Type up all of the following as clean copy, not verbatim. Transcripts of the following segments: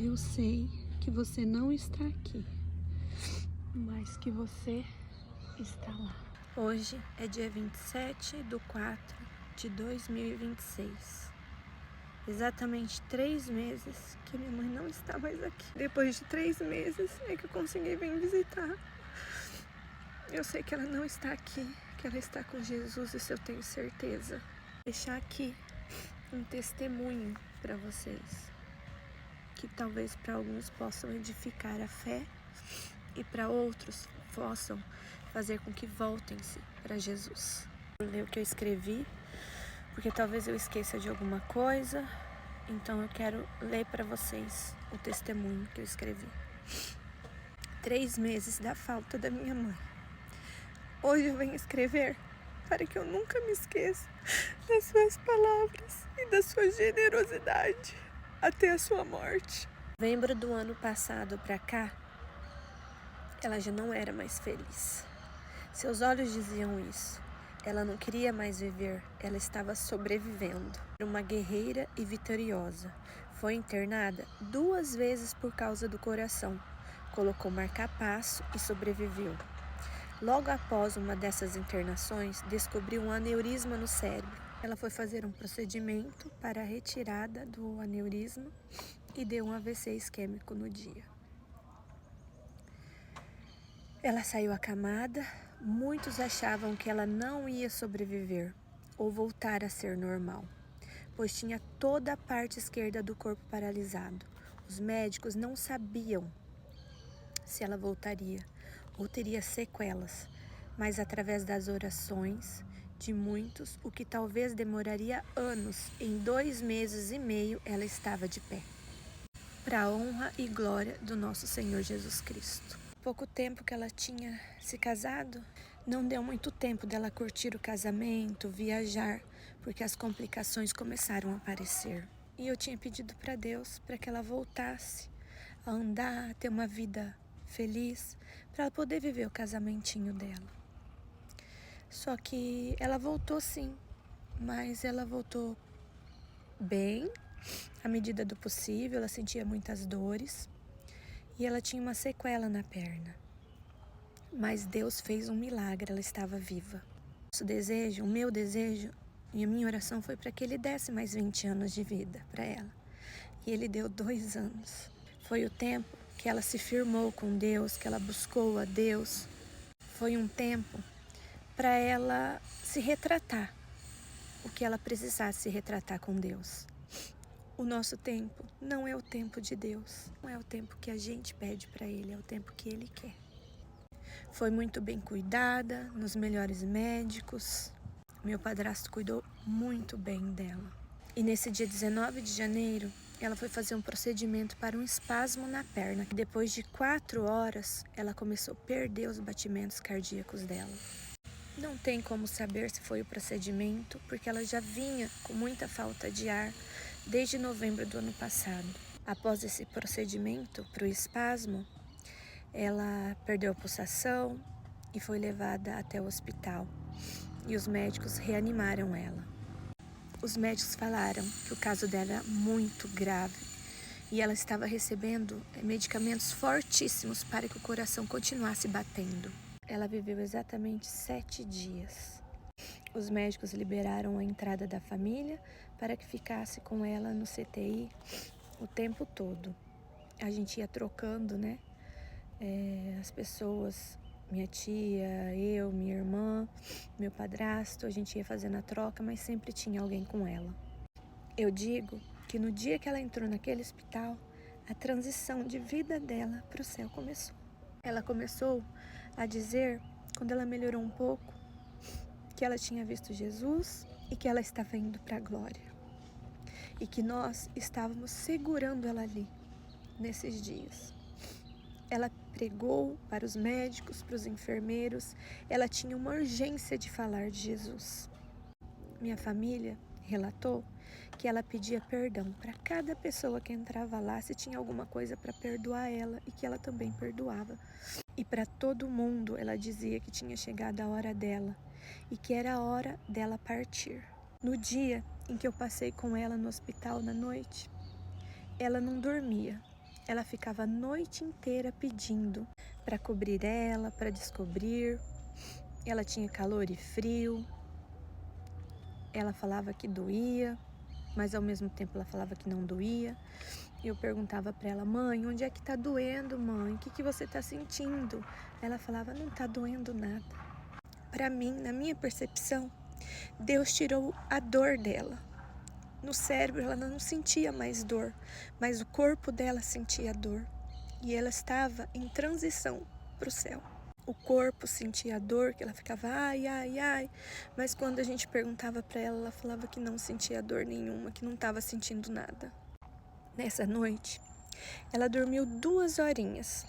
Eu sei que você não está aqui, mas que você está lá. Hoje é dia 27/4/2026. Exatamente 3 meses que minha mãe não está mais aqui. Depois de 3 meses é que eu consegui vir visitar. Eu sei que ela não está aqui, que ela está com Jesus, isso eu tenho certeza. Vou deixar aqui um testemunho para vocês, que talvez para alguns possam edificar a fé e para outros possam fazer com que voltem-se para Jesus. Vou ler o que eu escrevi, porque talvez eu esqueça de alguma coisa, então eu quero ler para vocês o testemunho que eu escrevi. 3 meses da falta da minha mãe. Hoje eu venho escrever para que eu nunca me esqueça das suas palavras e da sua generosidade até a sua morte. Em novembro do ano passado para cá, ela já não era mais feliz. Seus olhos diziam isso. Ela não queria mais viver, ela estava sobrevivendo. Era uma guerreira e vitoriosa. Foi internada 2 vezes por causa do coração. Colocou marca-passo e sobreviveu. Logo após uma dessas internações, descobriu um aneurisma no cérebro. Ela foi fazer um procedimento para a retirada do aneurisma e deu um AVC isquêmico no dia. Ela saiu acamada, muitos achavam que ela não ia sobreviver ou voltar a ser normal, pois tinha toda a parte esquerda do corpo paralisado. Os médicos não sabiam se ela voltaria ou teria sequelas, mas através das orações de muitos, o que talvez demoraria anos, em 2 meses e meio ela estava de pé. Para a honra e glória do nosso Senhor Jesus Cristo. Pouco tempo que ela tinha se casado, não deu muito tempo dela curtir o casamento, viajar, porque as complicações começaram a aparecer. E eu tinha pedido para Deus para que ela voltasse a andar, a ter uma vida feliz, para ela poder viver o casamentinho dela. Só que ela voltou sim, mas ela voltou bem, à medida do possível. Ela sentia muitas dores e ela tinha uma sequela na perna. Mas Deus fez um milagre, ela estava viva. O meu desejo e a minha oração foi para que Ele desse mais 20 anos de vida para ela. E Ele deu 2 anos. Foi o tempo que ela se firmou com Deus, que ela buscou a Deus. Foi um tempo para ela se retratar, o que ela precisasse se retratar com Deus. O nosso tempo não é o tempo de Deus, não é o tempo que a gente pede para Ele, é o tempo que Ele quer. Foi muito bem cuidada, nos melhores médicos. Meu padrasto cuidou muito bem dela. E nesse dia 19 de janeiro, ela foi fazer um procedimento para um espasmo na perna. Depois de 4 horas, ela começou a perder os batimentos cardíacos dela. Não tem como saber se foi o procedimento, porque ela já vinha com muita falta de ar desde novembro do ano passado. Após esse procedimento para o espasmo, ela perdeu a pulsação e foi levada até o hospital. E os médicos reanimaram ela. Os médicos falaram que o caso dela era muito grave e ela estava recebendo medicamentos fortíssimos para que o coração continuasse batendo. Ela viveu exatamente 7 dias. Os médicos liberaram a entrada da família para que ficasse com ela no CTI o tempo todo. A gente ia trocando, né? As pessoas, minha tia, eu, minha irmã, meu padrasto, a gente ia fazendo a troca, mas sempre tinha alguém com ela. Eu digo que no dia que ela entrou naquele hospital, a transição de vida dela para o céu começou. Ela começou a dizer, quando ela melhorou um pouco, que ela tinha visto Jesus e que ela estava indo para a glória. E que nós estávamos segurando ela ali, nesses dias. Ela pregou para os médicos, para os enfermeiros. Ela tinha uma urgência de falar de Jesus. Minha família relatou que ela pedia perdão para cada pessoa que entrava lá, se tinha alguma coisa para perdoar ela, e que ela também perdoava. E para todo mundo ela dizia que tinha chegado a hora dela e que era a hora dela partir. No dia em que eu passei com ela no hospital na noite, ela não dormia. ela ficava a noite inteira pedindo para cobrir ela, para descobrir. Ela tinha calor e frio. Ela falava que doía, mas ao mesmo tempo ela falava que não doía. E eu perguntava para ela: mãe, onde é que tá doendo, mãe? O que você tá sentindo? Ela falava: não tá doendo nada. Para mim, na minha percepção, Deus tirou a dor dela. No cérebro ela não sentia mais dor, mas o corpo dela sentia dor. E ela estava em transição para o céu. O corpo sentia a dor, que ela ficava ai, ai, ai. Mas quando a gente perguntava para ela, ela falava que não sentia dor nenhuma, que não estava sentindo nada. Nessa noite, ela dormiu 2 horinhas,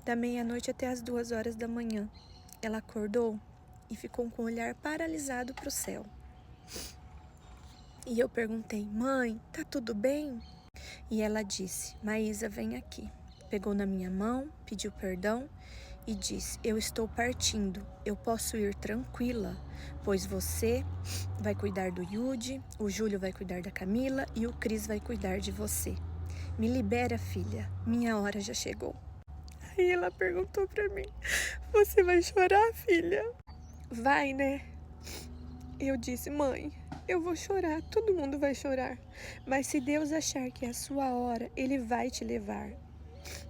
da meia-noite até as 2 horas da manhã. Ela acordou e ficou com o olhar paralisado para o céu. E eu perguntei: mãe, tá tudo bem? E ela disse: Maísa, vem aqui. Pegou na minha mão, pediu perdão e disse: eu estou partindo, eu posso ir tranquila, pois você vai cuidar do Yudi, o Júlio vai cuidar da Camila e o Cris vai cuidar de você. Me libera, filha, minha hora já chegou. Aí ela perguntou pra mim: você vai chorar, filha? Vai, né? Eu disse: mãe, eu vou chorar, todo mundo vai chorar, mas se Deus achar que é a sua hora, Ele vai te levar.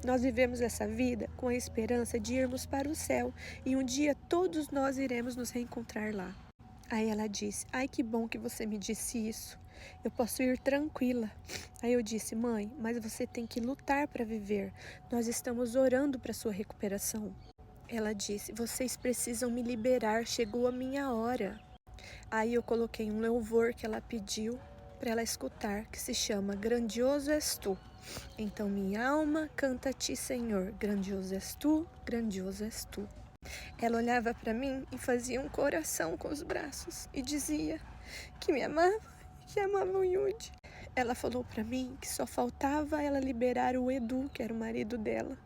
Nós vivemos essa vida com a esperança de irmos para o céu e um dia todos nós iremos nos reencontrar lá. Aí ela disse: ai, que bom que você me disse isso, eu posso ir tranquila. Aí eu disse: mãe, mas você tem que lutar para viver, nós estamos orando para sua recuperação. Ela disse: vocês precisam me liberar, chegou a minha hora. Aí eu coloquei um louvor que ela pediu para ela escutar, que se chama Grandioso És Tu. Então minha alma canta a ti, Senhor, grandioso és tu, grandioso és tu. Ela olhava para mim e fazia um coração com os braços e dizia que me amava e que amava o Yudi. Ela falou para mim que só faltava ela liberar o Edu, que era o marido dela,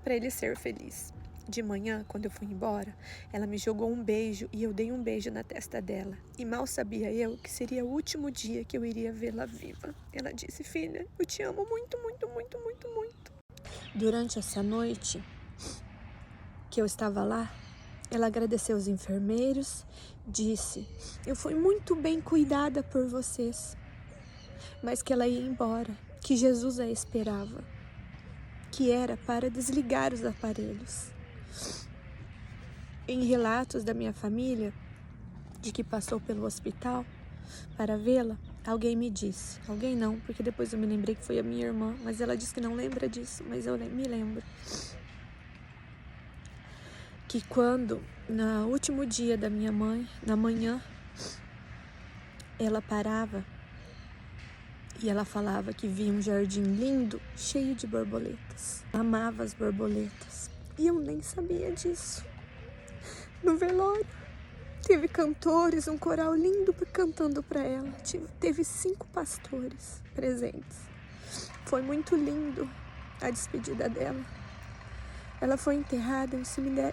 para ele ser feliz. De manhã, quando eu fui embora, ela me jogou um beijo e eu dei um beijo na testa dela. E mal sabia eu que seria o último dia que eu iria vê-la viva. Ela disse: filha, eu te amo muito, muito, muito, muito, muito. Durante essa noite que eu estava lá, ela agradeceu os enfermeiros, disse: eu fui muito bem cuidada por vocês, mas que ela ia embora, que Jesus a esperava, que era para desligar os aparelhos. Em relatos da minha família, de que passou pelo hospital para vê-la, alguém me disse, alguém não, porque depois eu me lembrei que foi a minha irmã, mas ela disse que não lembra disso, mas eu me lembro, que quando, no último dia da minha mãe, na manhã, ela parava e ela falava que via um jardim lindo, cheio de borboletas, amava as borboletas, e eu nem sabia disso. No velório, teve cantores, um coral lindo cantando para ela. Teve 5 pastores presentes. Foi muito lindo a despedida dela. Ela foi enterrada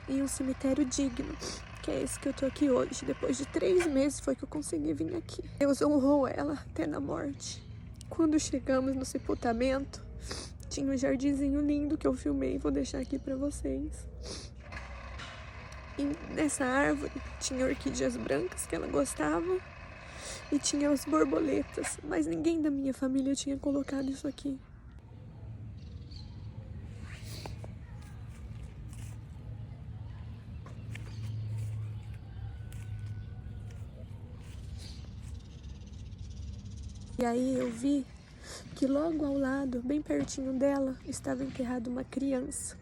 em um cemitério digno, que é esse que eu tô aqui hoje. Depois de 3 meses foi que eu consegui vir aqui. Deus honrou ela até na morte. Quando chegamos no sepultamento, tinha um jardinzinho lindo que eu filmei, vou deixar aqui para vocês. E nessa árvore tinha orquídeas brancas que ela gostava e tinha as borboletas, mas ninguém da minha família tinha colocado isso aqui. E aí eu vi que logo ao lado, bem pertinho dela, estava enterrada uma criança.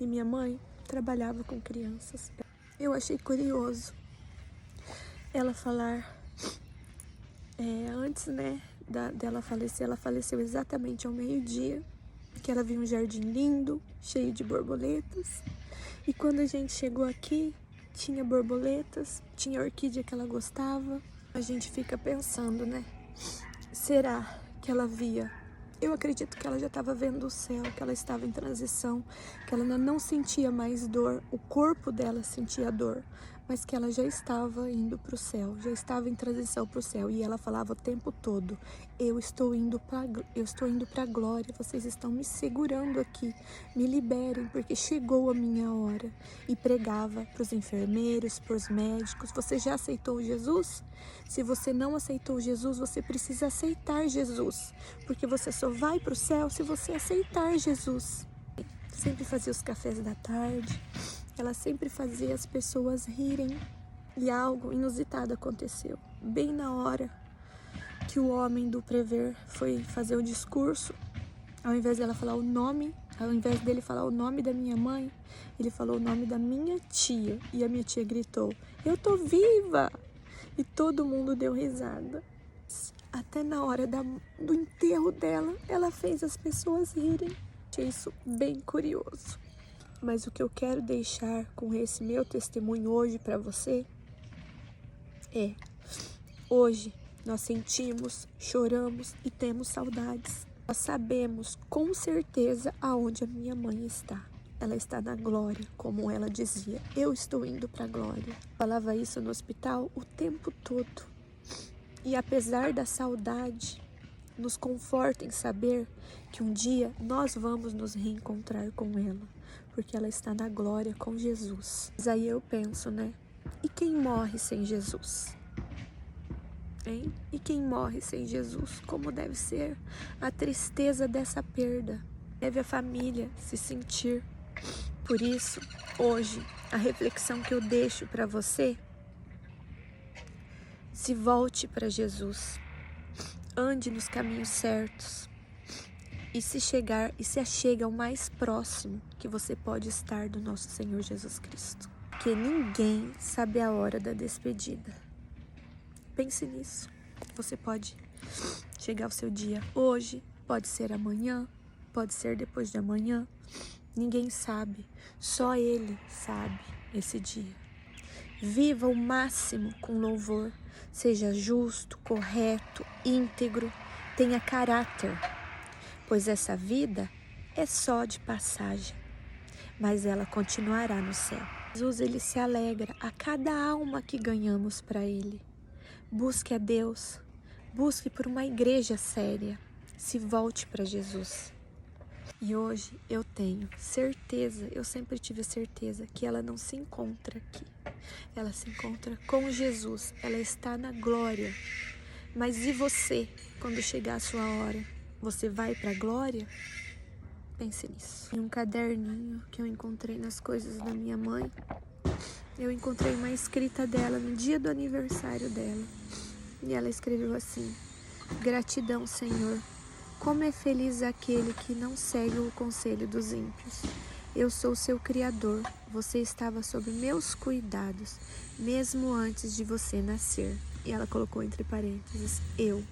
E minha mãe trabalhava com crianças. Eu achei curioso ela falar, antes, né, dela falecer, ela faleceu exatamente ao meio-dia, que ela viu um jardim lindo, cheio de borboletas. E quando a gente chegou aqui, tinha borboletas, tinha orquídea que ela gostava. A gente fica pensando, né, será que ela via? Eu acredito que ela já estava vendo o céu, que ela estava em transição, que ela não sentia mais dor, o corpo dela sentia dor, mas que ela já estava indo para o céu, já estava em transição para o céu. E ela falava o tempo todo: eu estou indo para a glória, vocês estão me segurando aqui, me liberem, porque chegou a minha hora. E pregava para os enfermeiros, para os médicos: você já aceitou Jesus? Se você não aceitou Jesus, você precisa aceitar Jesus, porque você só vai para o céu se você aceitar Jesus. Sempre fazia os cafés da tarde, ela sempre fazia as pessoas rirem. E algo inusitado aconteceu. Bem na hora que o homem do Prever foi fazer o discurso, ao invés dele falar o nome da minha mãe, ele falou o nome da minha tia. E a minha tia gritou: eu tô viva! E todo mundo deu risada. Até na hora do enterro dela, ela fez as pessoas rirem. Achei isso bem curioso. Mas o que eu quero deixar com esse meu testemunho hoje para você é: hoje nós sentimos, choramos e temos saudades. Nós sabemos com certeza aonde a minha mãe está. Ela está na glória, como ela dizia: eu estou indo para a glória. Falava isso no hospital o tempo todo. E apesar da saudade, nos conforta em saber que um dia nós vamos nos reencontrar com ela, porque ela está na glória com Jesus. Mas aí eu penso, né? E quem morre sem Jesus? Hein? E quem morre sem Jesus? Como deve ser a tristeza dessa perda? Deve a família se sentir. Por isso, hoje, a reflexão que eu deixo para você: se volte para Jesus, ande nos caminhos certos e se achega ao mais próximo que você pode estar do nosso Senhor Jesus Cristo. Porque ninguém sabe a hora da despedida. Pense nisso. Você pode chegar ao seu dia hoje, pode ser amanhã, pode ser depois de amanhã. Ninguém sabe, só Ele sabe esse dia. Viva o máximo com louvor, seja justo, correto, íntegro, tenha caráter, pois essa vida é só de passagem, mas ela continuará no céu. Jesus, ele se alegra a cada alma que ganhamos para Ele. Busque a Deus, busque por uma igreja séria, se volte para Jesus. E hoje eu tenho certeza, eu sempre tive certeza que ela não se encontra aqui. Ela se encontra com Jesus, ela está na glória. Mas e você, quando chegar a sua hora? Você vai para a glória? Pense nisso. Em um caderninho que eu encontrei nas coisas da minha mãe, eu encontrei uma escrita dela no dia do aniversário dela. E ela escreveu assim: gratidão, Senhor. Como é feliz aquele que não segue o conselho dos ímpios. Eu sou seu Criador, você estava sob meus cuidados, mesmo antes de você nascer. E ela colocou entre parênteses: eu.